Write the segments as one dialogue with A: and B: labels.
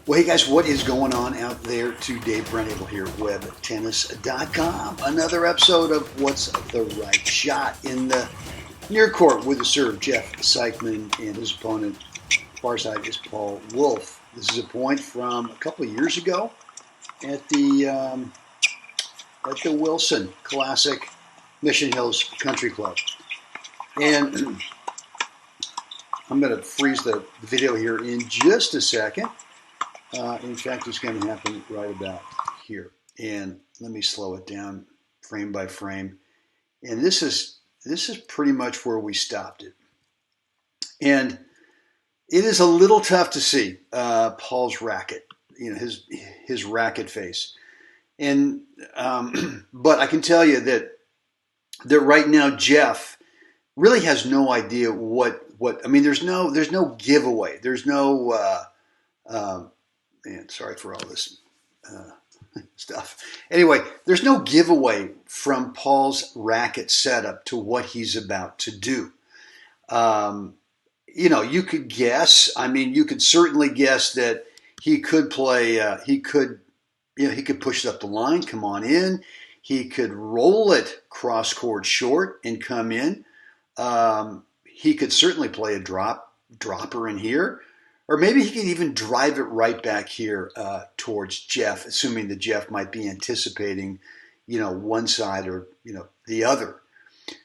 A: Well, hey guys, what is going on out there today? Brent Abel here, webtennis.com. Another episode of What's the Right Shot in the near court with the serve, Jeff Seichman, and his opponent, far side, is Paul Wolf. This is a point from a couple of years ago at the Wilson Classic Mission Hills Country Club. And I'm going to freeze the video here in just a second. In fact, it's going to happen right about here. And let me slow it down frame by frame. And this is pretty much where we stopped it. And it is a little tough to see Paul's racket, his racket face. And but I can tell you that right now Jeff really has no idea what I mean. There's no giveaway. There's no man, sorry for all this stuff. Anyway, there's no giveaway from Paul's racket setup to what he's about to do. You could guess. I mean, you could certainly guess that he could play. He could push it up the line, come on in. He could roll it cross court short and come in. He could certainly play a dropper in here. Or maybe he could even drive it right back here towards Jeff, assuming that Jeff might be anticipating, one side or, the other.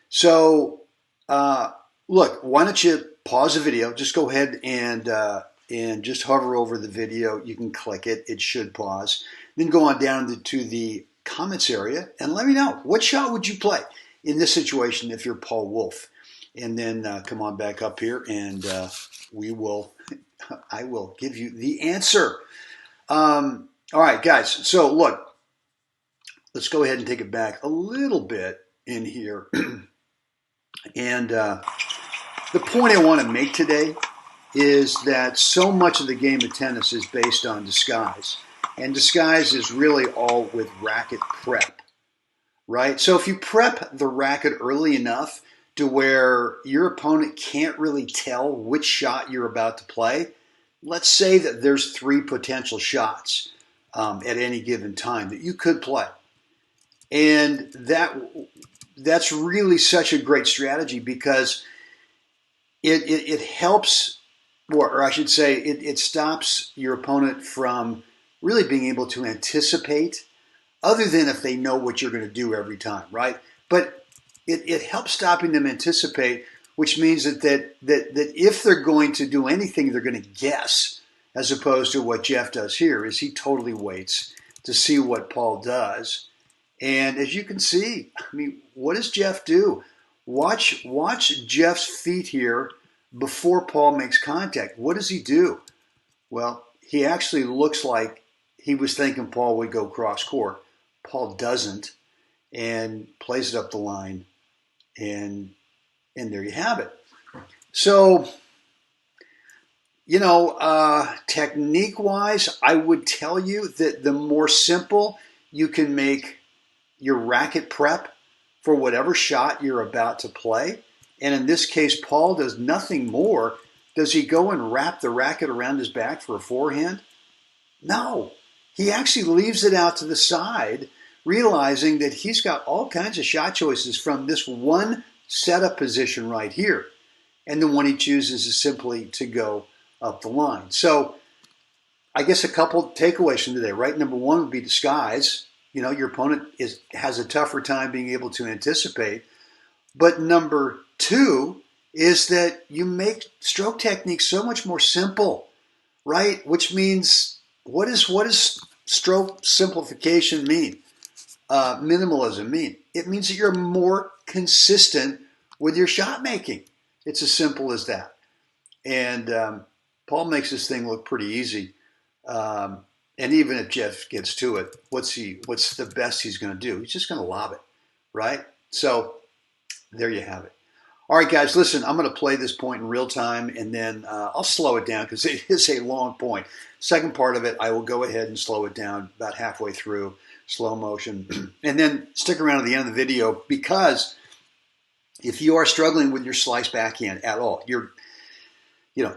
A: So, look, why don't you pause the video? Just go ahead and just hover over the video. You can click it. It should pause. Then go on down to the comments area and let me know. What shot would you play in this situation if you're Paul Wolf? And then come on back up here and I will give you the answer. All right, guys. So look, let's go ahead and take it back a little bit in here. And the point I want to make today is that so much of the game of tennis is based on disguise. And disguise is really all with racket prep, right? So if you prep the racket early enough to where your opponent can't really tell which shot you're about to play, let's say that there's 3 potential shots at any given time that you could play. And that's really such a great strategy because it helps, or I should say, it stops your opponent from really being able to anticipate, other than if they know what you're going to do every time, right? But it helps stopping them anticipate, which means that if they're going to do anything, they're going to guess, as opposed to what Jeff does here, is he totally waits to see what Paul does. And as you can see, I mean, what does Jeff do? Watch Jeff's feet here before Paul makes contact. What does he do? Well, he actually looks like he was thinking Paul would go cross court. Paul doesn't, and plays it up the line. And there you have it. So, technique-wise, I would tell you that the more simple you can make your racket prep for whatever shot you're about to play, and in this case, Paul does nothing more. Does he go and wrap the racket around his back for a forehand? No. He actually leaves it out to the side, realizing that he's got all kinds of shot choices from this one setup position right here. And the one he chooses is simply to go up the line. So I guess a couple takeaways from today, right? Number one would be disguise. Your opponent has a tougher time being able to anticipate. But number two is that you make stroke technique so much more simple, right? Which means, what does stroke simplification mean? Minimalism mean? It means that you're more consistent with your shot making. It's as simple as that. And Paul makes this thing look pretty easy. And even if Jeff gets to it, what's the best he's going to do? He's just going to lob it, right? So there you have it. All right, guys, listen, I'm going to play this point in real time, and then I'll slow it down because it is a long point. Second part of it, I will go ahead and slow it down about halfway through, slow motion, and then stick around at the end of the video, because if you are struggling with your slice backhand at all,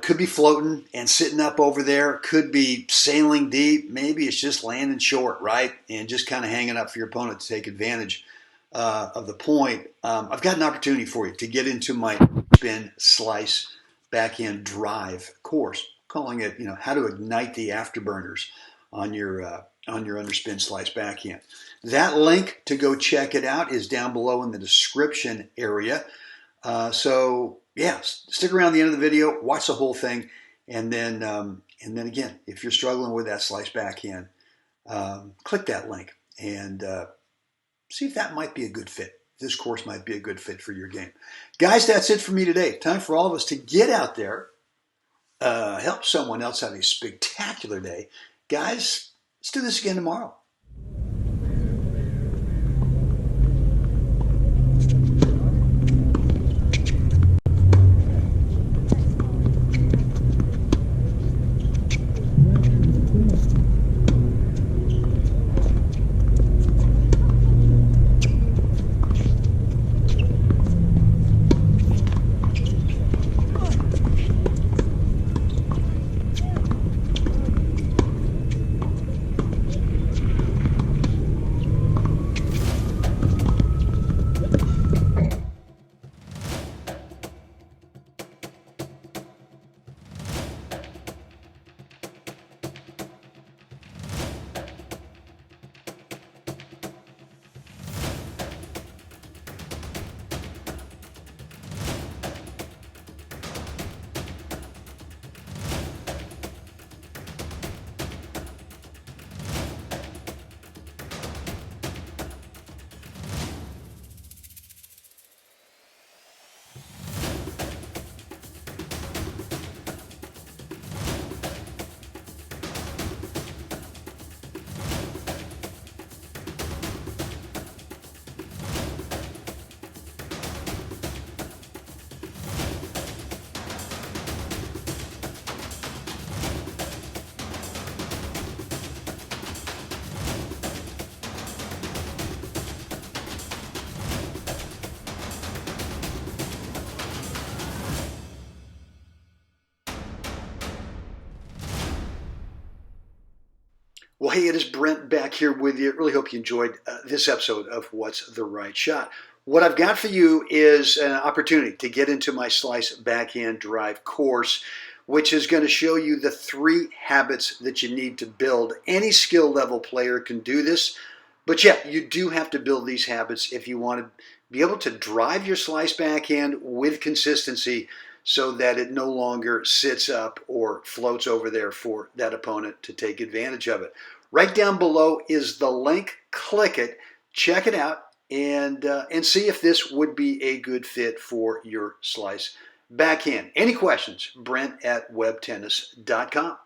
A: could be floating and sitting up over there, could be sailing deep, maybe it's just landing short, right? And just kind of hanging up for your opponent to take advantage of the point. I've got an opportunity for you to get into my spin, slice, backhand drive course, calling it, how to ignite the afterburners on your underspin slice backhand. That link to go check it out is down below in the description area. So yeah, stick around the end of the video, watch the whole thing, and then again, if you're struggling with that slice backhand, click that link and see if that might be a good fit. This course might be a good fit for your game. Guys, that's it for me today. Time for all of us to get out there, help someone else have a spectacular day. Guys, let's do this again tomorrow. Well, hey, it is Brent back here with you. Really hope you enjoyed this episode of What's the Right Shot. What I've got for you is an opportunity to get into my slice backhand drive course, which is going to show you the 3 habits that you need to build. Any skill level player can do this, but yeah, you do have to build these habits if you want to be able to drive your slice backhand with consistency so that it no longer sits up or floats over there for that opponent to take advantage of it. Right down below is the link. Click it, check it out, and see if this would be a good fit for your slice backhand. Any questions? Brent at webtennis.com.